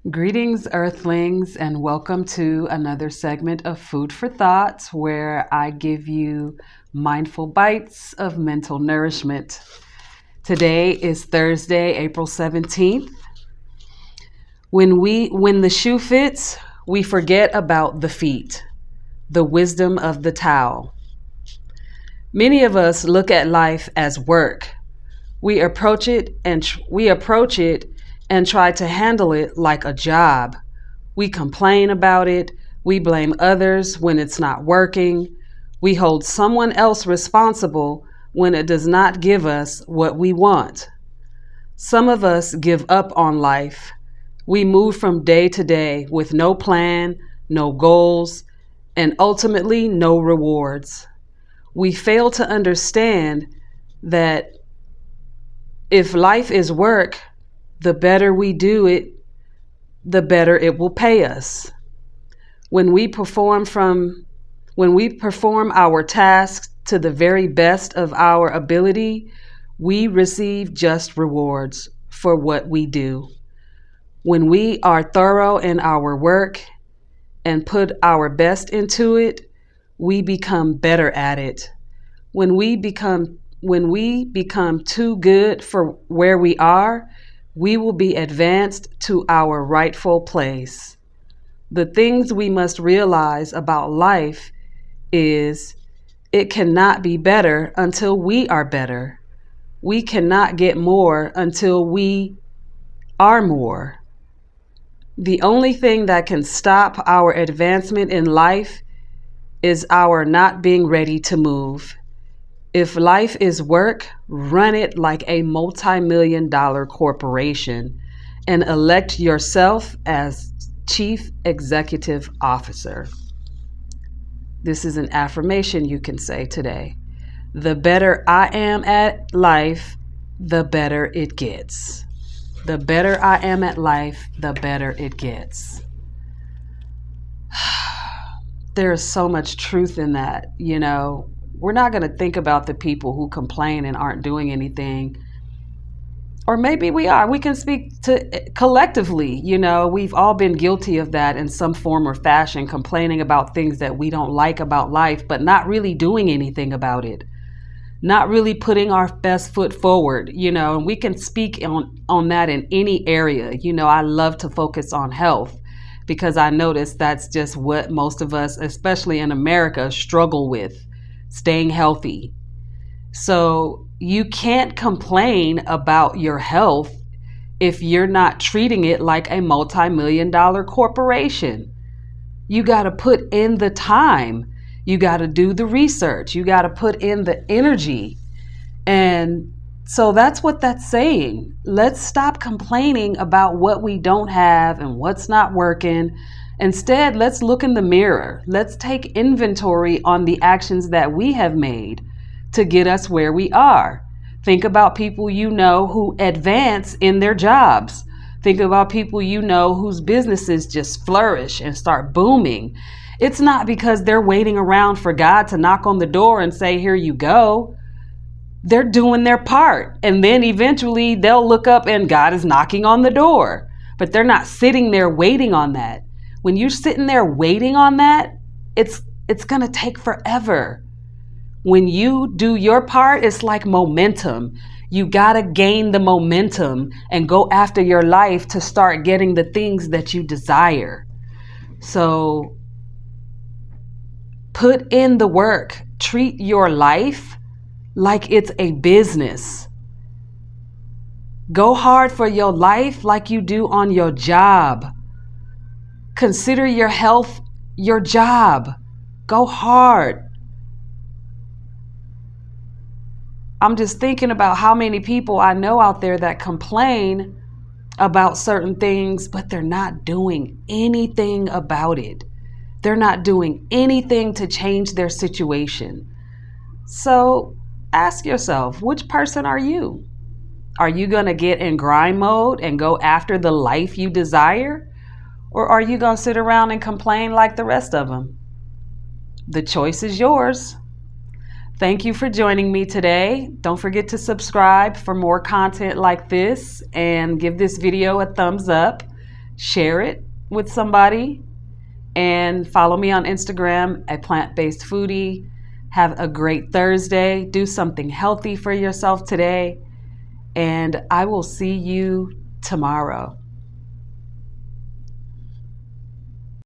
Greetings, Earthlings, and welcome to another segment of Food for Thought, where I give you mindful bites of mental nourishment. Today is Thursday, April 17th. When the shoe fits, we forget about the feet, the wisdom of the Tao. Many of us look at life as work. We approach it and try to handle it like a job. We complain about it. We blame others when it's not working. We hold someone else responsible when it does not give us what we want. Some of us give up on life. We move from day to day with no plan, no goals, and ultimately no rewards. We fail to understand that if life is work, the better we do it, the better it will pay us. When we perform our tasks to the very best of our ability, we receive just rewards for what we do. When we are thorough in our work and put our best into it, we become better at it. When we become too good for where we are, we will be advanced to our rightful place. The things we must realize about life is it cannot be better until we are better. We cannot get more until we are more. The only thing that can stop our advancement in life is our not being ready to move. If life is work, run it like a multi-million-dollar corporation and elect yourself as Chief Executive Officer. This is an affirmation you can say today. The better I am at life, the better it gets. The better I am at life, the better it gets. There is so much truth in that, We're not going to think about the people who complain and aren't doing anything. Or maybe we are. We can speak to collectively, we've all been guilty of that in some form or fashion, complaining about things that we don't like about life, but not really doing anything about it. Not really putting our best foot forward, and we can speak on that in any area. I love to focus on health because I notice that's just what most of us, especially in America, struggle with. Staying healthy. So you can't complain about your health if you're not treating it like a multi-million-dollar corporation. You got to put in the time. You got to do the research. You got to put in the energy. And so that's what that's saying. Let's stop complaining about what we don't have and what's not working. Instead, let's look in the mirror. Let's take inventory on the actions that we have made to get us where we are. Think about people who advance in their jobs. Think about people whose businesses just flourish and start booming. It's not because they're waiting around for God to knock on the door and say, here you go. They're doing their part. And then eventually they'll look up and God is knocking on the door. But they're not sitting there waiting on that. When you're sitting there waiting on that, it's going to take forever. When you do your part, it's like momentum. You got to gain the momentum and go after your life to start getting the things that you desire. So put in the work. Treat your life like it's a business. Go hard for your life like you do on your job. Consider your health your job. Go hard. I'm just thinking about how many people I know out there that complain about certain things, but they're not doing anything about it. They're not doing anything to change their situation. So ask yourself, which person are you? Are you going to get in grind mode and go after the life you desire? Or are you going to sit around and complain like the rest of them? The choice is yours. Thank you for joining me today. Don't forget to subscribe for more content like this and give this video a thumbs up. share it with somebody, and follow me on Instagram at plant-based foodie. Have a great Thursday. Do something healthy for yourself today, and I will see you tomorrow.